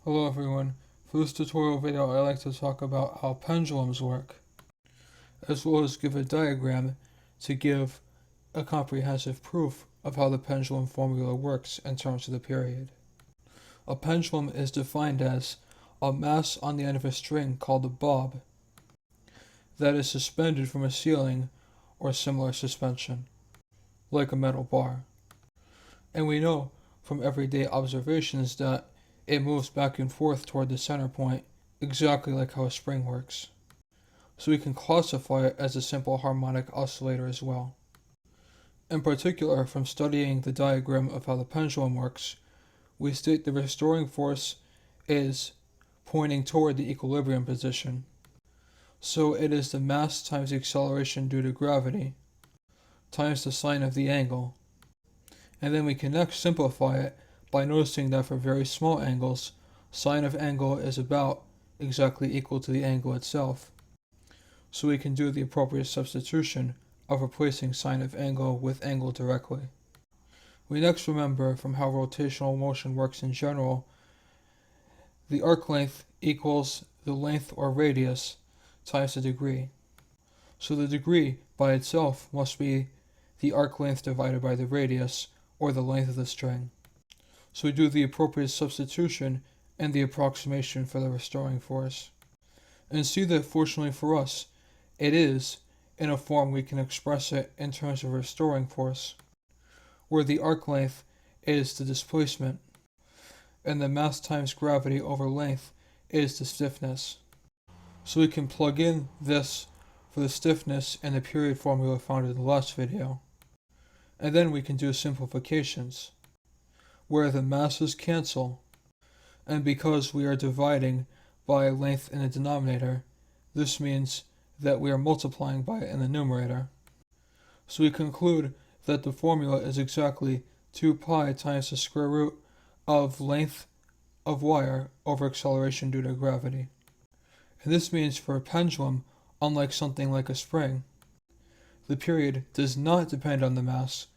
Hello everyone, for this tutorial video I like to talk about how pendulums work, as well as give a diagram to give a comprehensive proof of how the pendulum formula works in terms of the period. A pendulum is defined as a mass on the end of a string called a bob that is suspended from a ceiling or similar suspension, like a metal bar. And we know from everyday observations that it moves back and forth toward the center point, exactly like how a spring works. So we can classify it as a simple harmonic oscillator as well. In particular, from studying the diagram of how the pendulum works, we state the restoring force is pointing toward the equilibrium position. So it is the mass times the acceleration due to gravity times the sine of the angle. And then we can next simplify it by noticing that for very small angles, sine of angle is about exactly equal to the angle itself. So we can do the appropriate substitution of replacing sine of angle with angle directly. We next remember from how rotational motion works in general, the arc length equals the length or radius times the degree. So the degree by itself must be the arc length divided by the radius, or the length of the string. So we do the appropriate substitution and the approximation for the restoring force. And see that fortunately for us, it is in a form we can express it in terms of restoring force, where the arc length is the displacement, and the mass times gravity over length is the stiffness. So we can plug in this for the stiffness in the period formula found in the last video. And then we can do simplifications, where the masses cancel, and because we are dividing by length in the denominator, this means that we are multiplying by it in the numerator. So we conclude that the formula is exactly 2 pi times the square root of length of wire over acceleration due to gravity. And this means for a pendulum, unlike something like a spring, the period does not depend on the mass,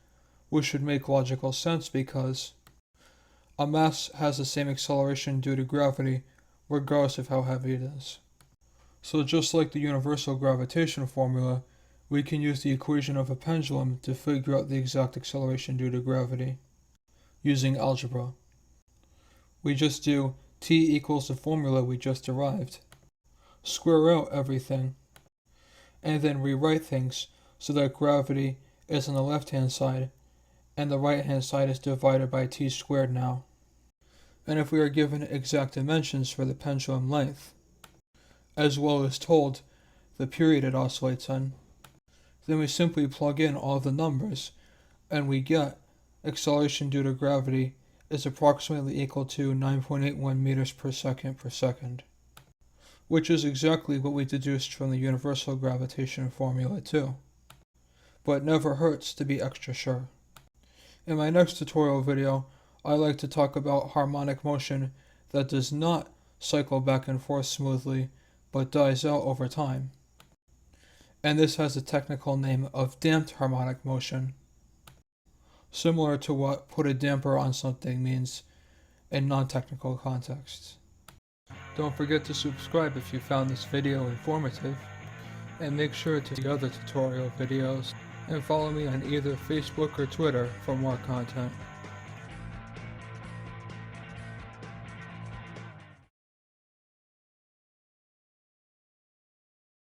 which should make logical sense because a mass has the same acceleration due to gravity regardless of how heavy it is. So just like the universal gravitation formula, we can use the equation of a pendulum to figure out the exact acceleration due to gravity using algebra. We just do t equals the formula we just derived, square out everything, and then rewrite things so that gravity is on the left-hand side and the right-hand side is divided by t squared now. And if we are given exact dimensions for the pendulum length, as well as told the period it oscillates in, then we simply plug in all of the numbers and we get acceleration due to gravity is approximately equal to 9.81 meters per second, which is exactly what we deduced from the universal gravitation formula too. But it never hurts to be extra sure. In my next tutorial video, I like to talk about harmonic motion that does not cycle back and forth smoothly, but dies out over time. And this has a technical name of damped harmonic motion, similar to what put a damper on something means in non-technical contexts. Don't forget to subscribe if you found this video informative, and make sure to see other tutorial videos, and follow me on either Facebook or Twitter for more content.